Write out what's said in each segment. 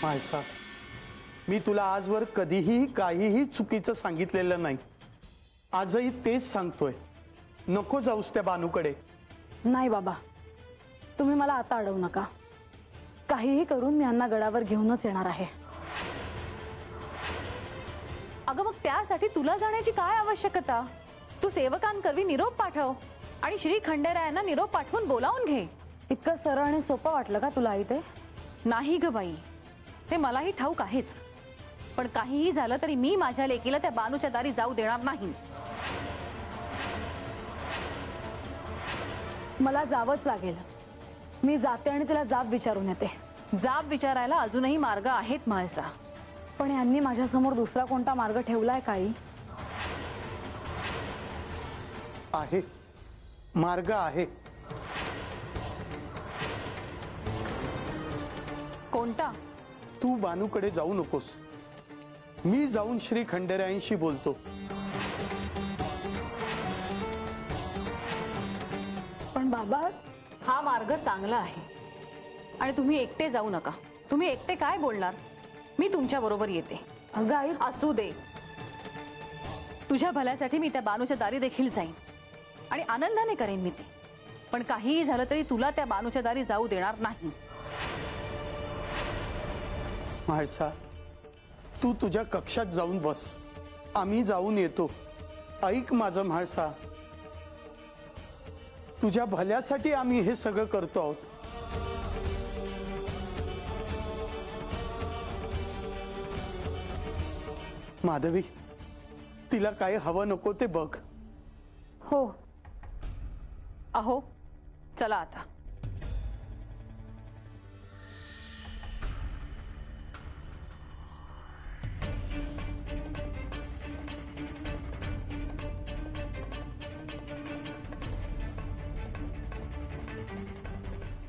मायसा, मी तुला आजवर कधीही काहीही चुकीचं सांगितलेलं नाही. आजही तेच सांगतोय. नको जाऊस त्या बानूकडे. नाही बाबा, तुम्ही मला आता अडवू नका. काहीही करून मी यांना गडावर घेऊनच येणार आहे. अगं मग त्यासाठी तुला जाण्याची काय आवश्यकता? तू सेवकांकरवी निरोप पाठव आणि श्री खंडेरायांना निरोप पाठवून बोलावून घे. इतकं सरळ आणि सोपं वाटलं का तुला आई ते? नाही ग बाई, ते मलाही ठाऊक आहेच. पण काहीही झालं तरी मी माझ्या लेकीला त्या बानूच्या दारी जाऊ देणार नाही. मला जावंच लागेल. मी जाते आणि तिला जाब विचारून येते. जाब विचारायला अजूनही मार्ग आहेत म्हाळसा. पण यांनी माझ्यासमोर दुसरा कोणता मार्ग ठेवलाय काही? आहे, मार्ग आहे. कोणता? तू बानूकडे जाऊ नकोस. मी जाऊन श्री खंडेरायांशी बोलतो. पण बाबा, हा मार्ग चांगला आहे आणि तुम्ही एकटे जाऊ नका. तुम्ही एकटे काय बोलणार? मी तुमच्या बरोबर येते. अगं आई, असू दे. तुझ्या भल्यासाठी मी त्या बानूच्या दारी देखील जाईन आणि आनंदाने करेन मी ते. पण काहीही झालं तरी तुला त्या बानूच्या दारी जाऊ देणार नाही. म्हाळसा, तू तुझ्या कक्षात जाऊन बस. आम्ही जाऊन येतो. ऐक माझं म्हाळसा, तुझ्या भल्यासाठी आम्ही हे सगळं करतो आहोत. माधवी, तिला काय हवं नको ते बघ. हो. अहो, चला आता.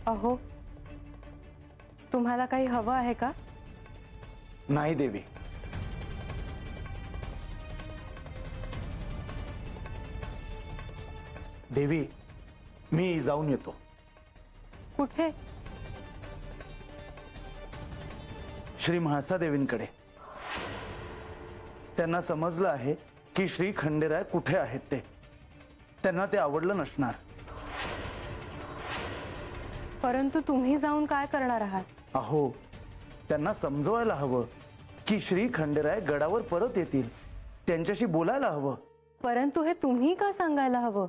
अहो, तुम्हाला काही हवं आहे का? नाही देवी. देवी, मी जाऊन येतो. कुठे? श्री म्हाळसा देवींकडे. त्यांना समजलं आहे की श्री खंडेराय कुठे आहेत ते. त्यांना ते आवडलं नसणार. परंतु तुम्ही जाऊन काय करणार आहात? अहो, त्यांना समजवायला हवं की श्री खंडेराय गडावर परत येतील. त्यांच्याशी बोलायला हवं. परंतु हे तुम्ही का सांगायला हवं?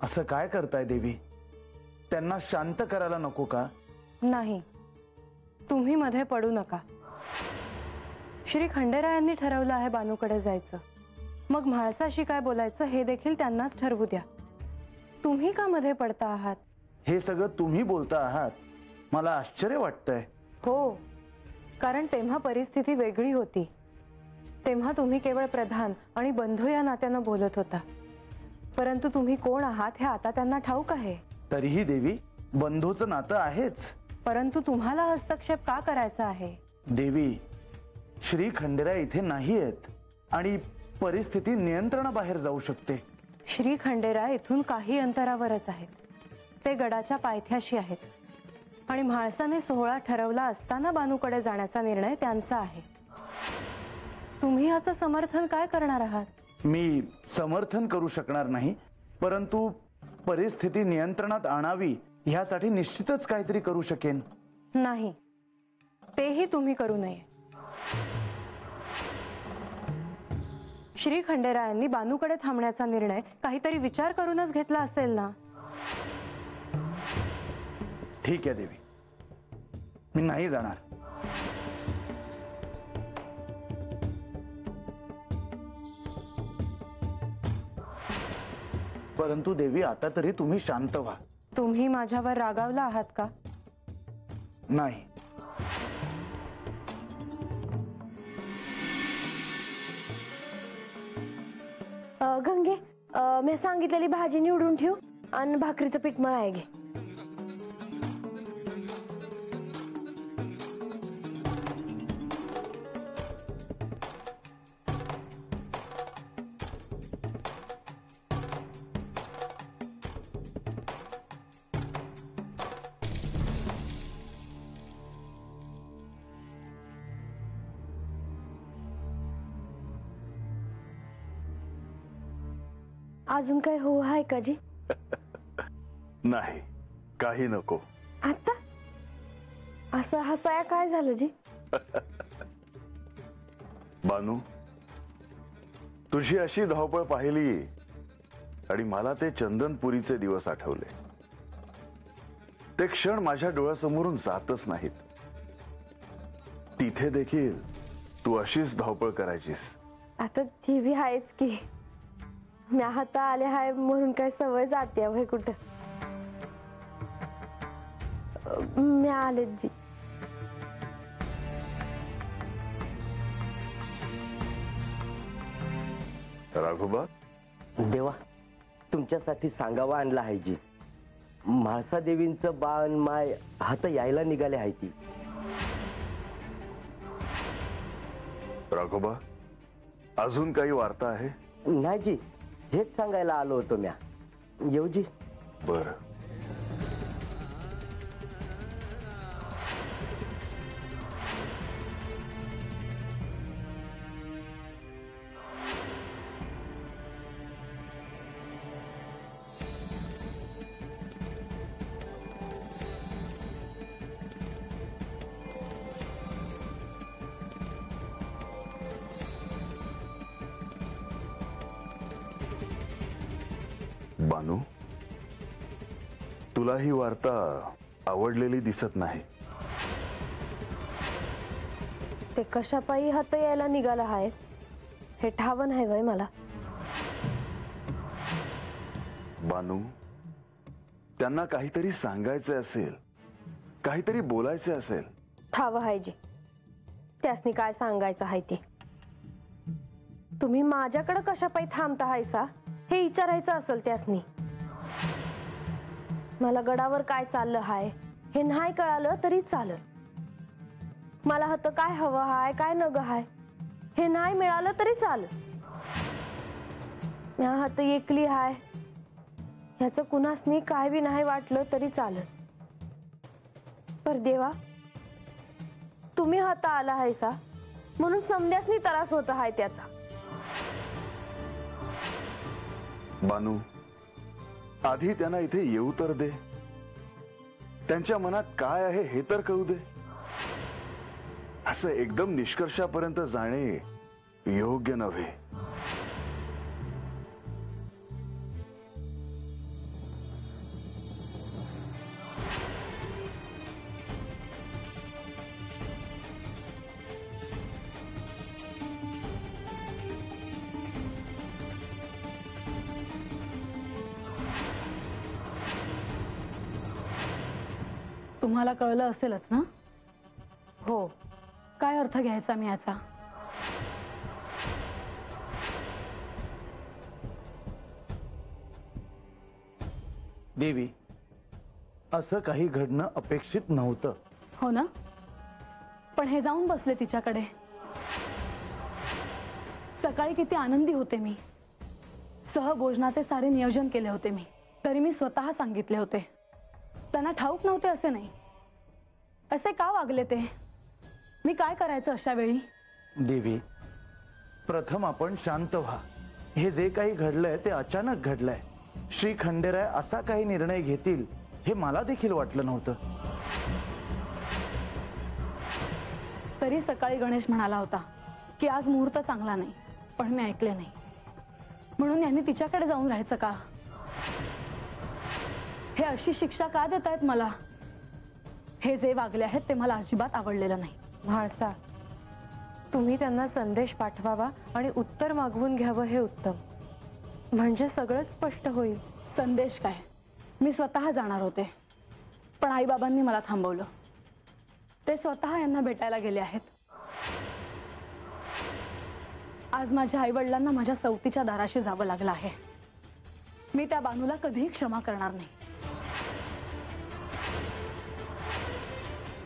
असं काय करताय देवी? त्यांना शांत करायला नको का? नाही, तुम्ही मध्ये पडू नका. श्री खंडेरायांनी ठरवलं आहे बानूकडे जायचं. मग म्हाळसाशी काय बोलायचं हे देखील त्यांनाच ठरवू द्या. तुम्ही का मध्ये पडता आहात? हे सगळं तुम्ही बोलता आहात, मला आश्चर्य वाटतंय. हो, कारण तेव्हा परिस्थिती वेगळी होती. तेव्हा तुम्ही केवळ प्रधान आणि बंधू या नात्यानं बोलत होता. परंतु तुम्ही कोण आहात हे आता त्यांना ठाऊक आहे. तरीही देवी, बंधूचं नातं आहेच. परंतु तुम्हाला हस्तक्षेप का करायचा आहे? देवी, श्री खंडेराय इथे नाही आहेत आणि परिस्थिती नियंत्रणाबाहेर जाऊ शकते. श्री खंडेराय इथून काही अंतरावरच आहेत. ते गडाच्या पायथ्याशी आहेत आणि म्हाळसाने सोहळा ठरवला असताना बानूकडे जाण्याचा निर्णय त्यांचा आहे. तुम्ही याचं समर्थन काय करणार आहात? मी समर्थन करू शकणार नाही, परंतु परिस्थिती नियंत्रणात आणावी ह्यासाठी निश्चितच काहीतरी करू शकेन. नाही, तेही तुम्ही करू नये. श्री खंडेरायांनी बानूकडे थांबण्याचा निर्णय काहीतरी विचार करूनच घेतला असेल ना? ठीक आहे देवी, मी नाही जाणार. परंतु देवी, आता तरी तुम्ही शांत व्हा. तुम्ही माझ्यावर रागावला आहात का? नाही. गंगे, मी सांगितलेली भाजी निवडून ठेव आणि भाकरीचं पीठ मळाय घे. अजून काय हो आहे का जी? नाही, काही नको. आता असं हसाया काय झालं जी? बानू, तुझी अशी धावपळ पाहिली आणि मला ते चंदनपुरीचे दिवस आठवले. ते क्षण माझ्या डोळ्यासमोरून जातच नाहीत. तिथे देखील तू अशीच धावपळ करायचीस. आता ती बी आहेच की. मी हाता आले हाय म्हणून काय सवय जाते वय कुठं. मी आले जी. राघोबा, देवा, तुमच्यासाठी सांगावा आणला आहे जी. म्हाळसा देवींचं बाण माय हात यायला निघाले आहे ती. राघोबा, अजून काही वार्ता आहे? नाही जी, हेच सांगायला आलो होतो म्या. येऊ जी. बर. बानू, तुला ही वार्ता आवडलेली दिसत नाही. ते कशापायी हात यायला निघाला हाय हे ठाव नाही वय मला. बानू, त्यांना काहीतरी सांगायचे असेल, काहीतरी बोलायचे असेल. ठाव आहे जी. त्यासनी काय सांगायचं आहे ते. तुम्ही माझ्याकडे कशापायी थांबता हायसा हे विचारायचं असेल त्यासनी. मला गडावर काय चाललं हाय हे नाही कळालं तरी चालल. मला हत काय हवं हाय काय नग हाय हे नाही मिळालं तरी चालल. मी हात एकली हाय ह्याचं कुणासनी काय बी नाही वाटलं तरी चालल. पर देवा, तुम्ही हाता आला हायसा म्हणून समद्यासनी त्रास होत हाय त्याचा. बानू, आधी त्यांना इथे येऊ तर दे. त्यांच्या मनात काय आहे हे तर कळू दे. असं एकदम निष्कर्षापर्यंत जाणे योग्य नव्हे. तुम्हाला कळलं असेलच ना? हो. काय अर्थ घ्यायचा मी याचा? देवी, असं काही घडणं अपेक्षित नव्हतं. हो ना? पण हे जाऊन बसले तिच्याकडे. सकाळी किती आनंदी होते मी. सहभोजनाचे सारे नियोजन केले होते मी. तरी मी स्वतः सांगितले होते. त्यांना ठाऊक नव्हते असे नाही. असे का वागले ते? मी काय करायचं अशा वेळी? देवी, प्रथम आपण शांत व्हा. हे जे काही घडलंय ते अचानक घडलंय. श्री खंडेराय असा काही निर्णय घेतील हे मला देखील वाटलं नव्हतं. तरी सकाळी गणेश म्हणाला होता की आज मुहूर्त चांगला नाही, पण मी ऐकले नाही. म्हणून यांनी तिच्याकडे जाऊन राहायचं का? हे अशी शिक्षा का देत आहेत मला? हे जे वागले आहेत ते मला अजिबात आवडलेलं नाही. म्हाळसा, तुम्ही त्यांना संदेश पाठवावा आणि उत्तर मागवून घ्यावं हे उत्तम. म्हणजे सगळंच स्पष्ट होईल. संदेश काय, मी स्वतः जाणार होते, पण आईबाबांनी मला थांबवलं. ते स्वतः यांना भेटायला गेले आहेत. आज माझ्या आईवडिलांना माझ्या सवतीच्या दाराशी जावं लागलं आहे. मी त्या बानूला कधीही क्षमा करणार नाही.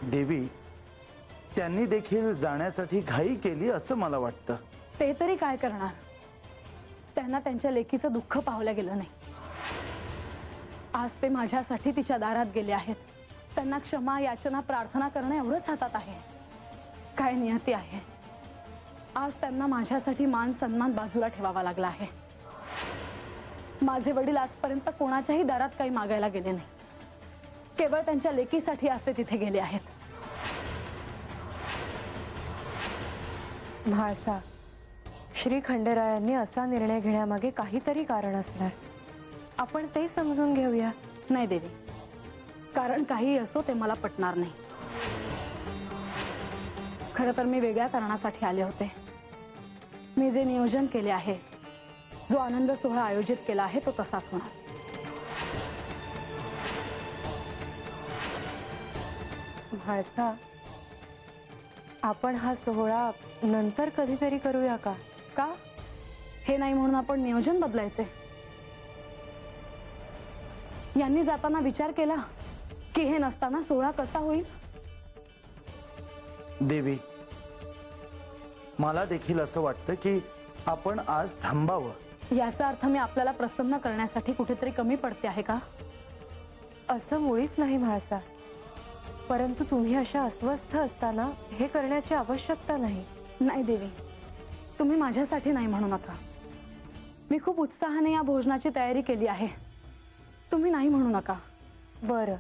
देवी, त्यांनी देखील जाण्यासाठी घाई केली असं मला वाटतं. ते तरी काय करणार? त्यांना त्यांच्या लेकीचं दुःख पाहलं गेलं नाही. आज ते माझ्यासाठी तिच्या दारात गेले आहेत. त्यांना क्षमा याचना प्रार्थना करणं एवढंच हातात आहे. काय नियती आहे. आज त्यांना माझ्यासाठी मान सन्मान बाजूला ठेवावा लागला आहे. माझे वडील आजपर्यंत कोणाच्याही दारात काही मागायला गेले नाही. केवळ त्यांच्या लेकीसाठी आज ते तिथे गेले आहेत. म्हाळसा, श्री खंडेरायांनी असा निर्णय घेण्यामागे काहीतरी कारण असणार. आपण ते समजून घेऊया. नाही देवी, कारण काही असो ते मला पटणार नाही. खरं तर मी वेगळ्या कारणासाठी आले होते. मी जे नियोजन केले आहे, जो आनंद सोहळा आयोजित केला आहे, तो तसाच होणार. म्हाळसा, आपण हा सोहळा नंतर कधीतरी करूया का? का? हे नाही म्हणून आपण नियोजन बदलायचे? यांनी जाताना विचार केला की हे नसताना सोहळा कसा होईल? देवी, मला देखील असं वाटतं की आपण आज थांबावं. याचा अर्थ मी आपल्याला प्रसन्न करण्यासाठी कुठेतरी कमी पडते आहे का? असं मुळीच नाही म्हाळसा, परंतु तुम्ही अशा अस्वस्थ असताना हे करण्याची आवश्यकता नाही. नाही देवी, तुम्ही माझ्यासाठी नाही म्हणू नका. मी खूप उत्साहाने या भोजनाची तयारी केली आहे. तुम्ही नाही म्हणू नका. बरं,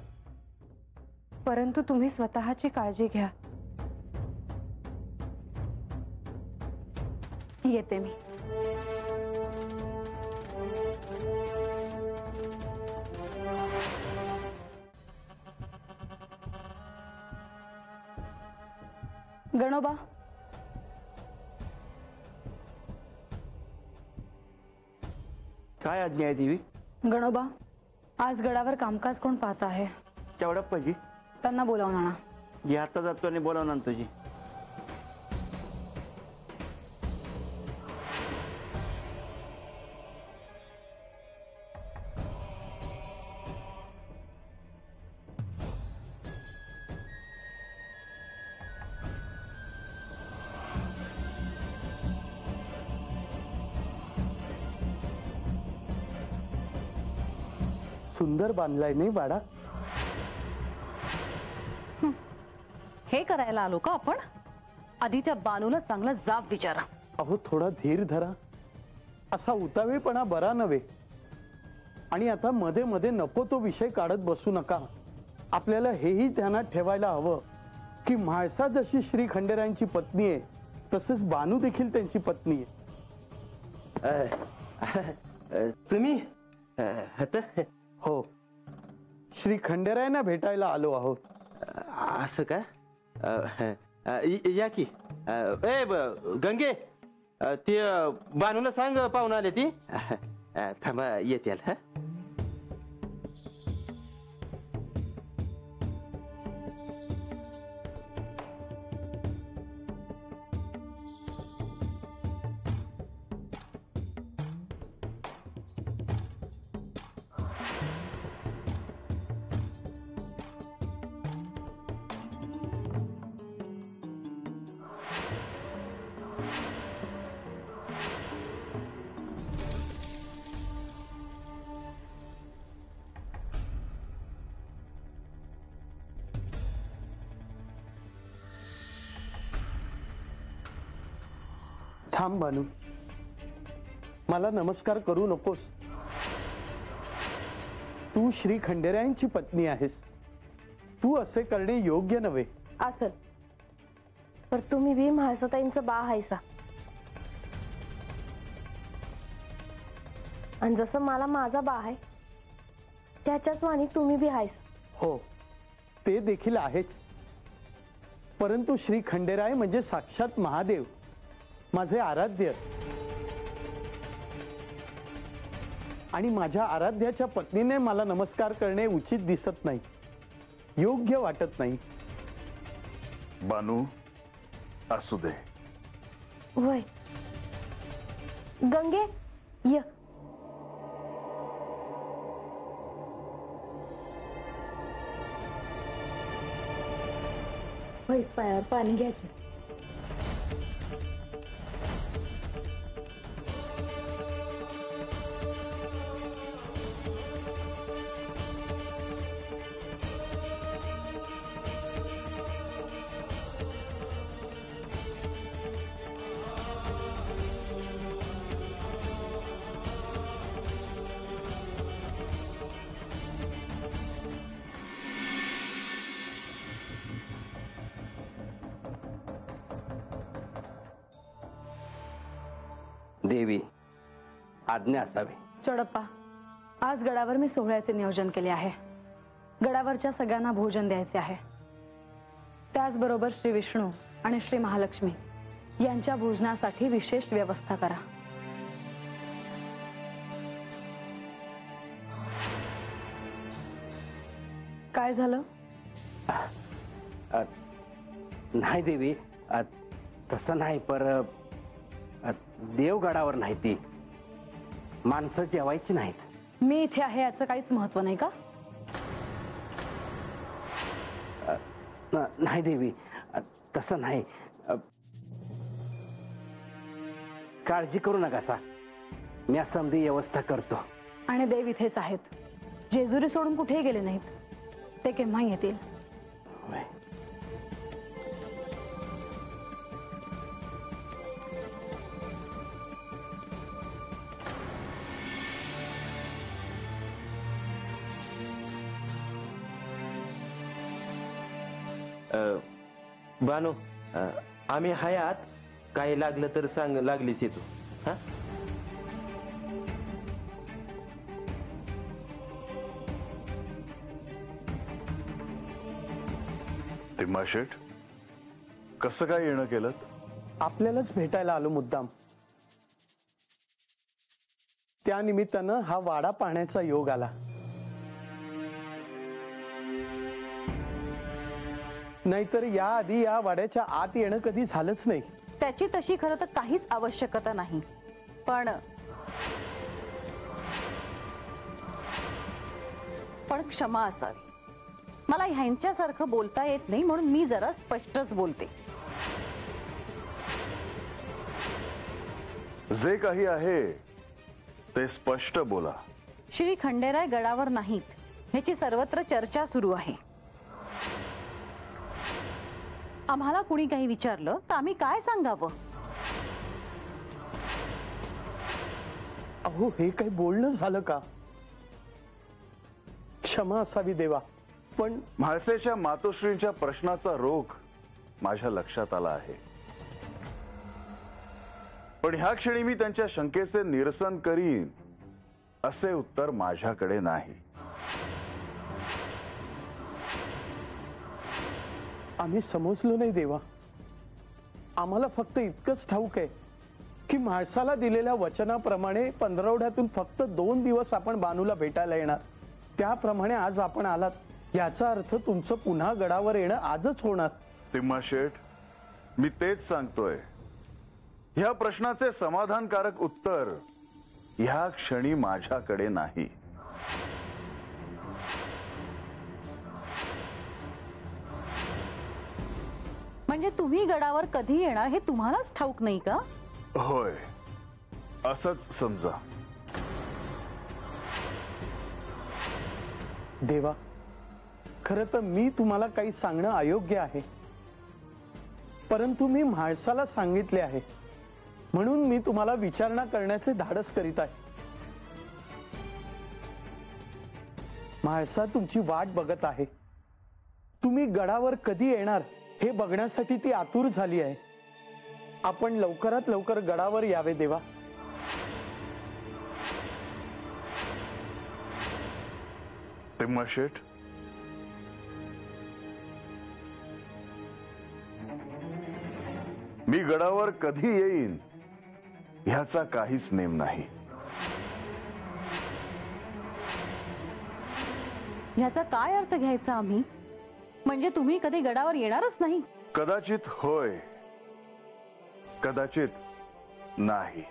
परंतु तुम्ही स्वतःची काळजी घ्या. येते मी. गणोबा, काय आज्ञा आहे देवी? गणोबा, आज गडावर कामकाज कोण पाहत आहे? तेवढा पाहिजे. त्यांना बोलावून आणा. जी आता जातो आणि बोलावणार तुझी. सुंदर बांधलाय नाही वाडा? हे करायला आलो का आपण? आधी त्या बानूला चांगला जाब विचारा. अहो, थोडा धीर धरा. असा उतावीळपणा बरा नव्हे. आणि आता मध्ये मध्ये नको तो विषय काढत बसू नका. आपल्याला हेही ध्यानात ठेवायला हवं की म्हाळसा जशी श्री खंडेरायांची पत्नी आहे, तसंच बानू देखील त्यांची पत्नी आहे. तुम्ही हो, श्री खंडेरायांना भेटायला आलो आहोत. असं का? या की. गंगे, ते बानूला सांग पाहून आले ती. थांबा, येतील. हा, थांब बानू, मला नमस्कार करू नकोस. तू श्री खंडेरायांची पत्नी आहेस. तू असे करणे योग्य नव्हे. असल, पर तुम्ही बी म्हाळसाताईंचं बा हायसा. आणि जसं मला माझा बा आहे, त्याच्याच वाणी तुम्ही बी हायसा. हो, ते देखील आहेच. परंतु श्री खंडेराय म्हणजे साक्षात महादेव, माझे आराध्य. आणि माझ्या आराध्याच्या पत्नीने मला नमस्कार करणे उचित दिसत नाही, योग्य वाटत नाही. बानू, असू दे. होय गंगे, ये. होईच पायावर पाणी घ्यायचे. देवी, आज्ञा असावी. चोडप्पा, आज गडावर मी सोहळ्याचे नियोजन केले आहे. गडावरच्या सगळ्यांना भोजन द्यायचे आहे. त्याचबरोबर श्री विष्णू आणि श्री महालक्ष्मी यांच्या भोजनासाठी विशेष व्यवस्था करा. काय झालं? नाही देवी, तसं नाही, पर देवगडावर नाही, ती माणसं जेवायची नाहीत. मी इथे आहे याचं काहीच महत्व नाही का? नाही देवी, तसं नाही. काळजी करू नका सा, मी समधी व्यवस्था करतो. आणि देव इथेच आहेत. जेजुरी सोडून कुठेही गेले नाहीत. ते केव्हा येतील? होय. बानो, आम्ही हयात. काही लागलं तर सांग, लागलीच येतो. हा, तिम्माशेठ, कसं काय येणं केलं? आपल्यालाच भेटायला आलो मुद्दाम. त्या निमित्तानं हा वाडा पाहण्याचा योग आला. नाहीतर याआधी या वाड्याच्या आत येणं कधी झालंच नाही. त्याची तशी खरं तर काहीच आवश्यकता नाही, पण क्षमा असावी. मला ह्यांच्यासारखं बोलता येत नाही, म्हणून मी जरा स्पष्टच बोलते. जे काही आहे ते स्पष्ट बोला. श्री खंडेराय गडावर नाहीत, ह्याची सर्वत्र चर्चा सुरू आहे. आम्हाला कुणी काही विचारलं तर आम्ही काय सांगावं? अहो, हे काही बोलणं झालं का? क्षमा असावी देवा, पण म्हाळसेच्या मातोश्रींच्या प्रश्नाचा रोग माझ्या लक्षात आला आहे. पण ह्या क्षणी मी त्यांच्या शंकेचे निरसन करीन असे उत्तर माझ्याकडे नाही. आम्ही समजलो नाही देवा. आम्हाला फक्त इतकंच ठाऊक आहे की म्हाळसाला दिलेल्या वचनाप्रमाणे पंधरवड्यातून फक्त 2 दिवस आपण बानूला भेटायला येणार. त्याप्रमाणे आज आपण आलात, याचा अर्थ तुमचं पुन्हा गडावर येणं आजच होणार. तिम्माशेठ, मी तेच सांगतोय. ह्या प्रश्नाचे समाधानकारक उत्तर ह्या क्षणी माझ्याकडे नाही. म्हणजे तुम्ही गडावर कधी येणार हे तुम्हालाच ठाऊक नाही का? होय, असंच समजा. देवा, खरं तर मी तुम्हाला काही सांगणं अयोग्य आहे, परंतु मी म्हाळसाला सांगितले आहे, म्हणून मी तुम्हाला विचारणा करण्याचे धाडस करीत आहे. म्हाळसा तुमची वाट बघत आहे. तुम्ही गडावर कधी येणार हे बघण्यासाठी ती आतुर झाली आहे. आपण लवकरात लवकर गडावर यावे देवा. तिम्माशेठ, मी गडावर कधी येईन ह्याचा काहीच नेम नाही. ह्याचा काय अर्थ घ्यायचा आम्ही? म्हणजे तुम्ही कधी गडावर येणारच नाही? कदाचित होय, कदाचित नाही.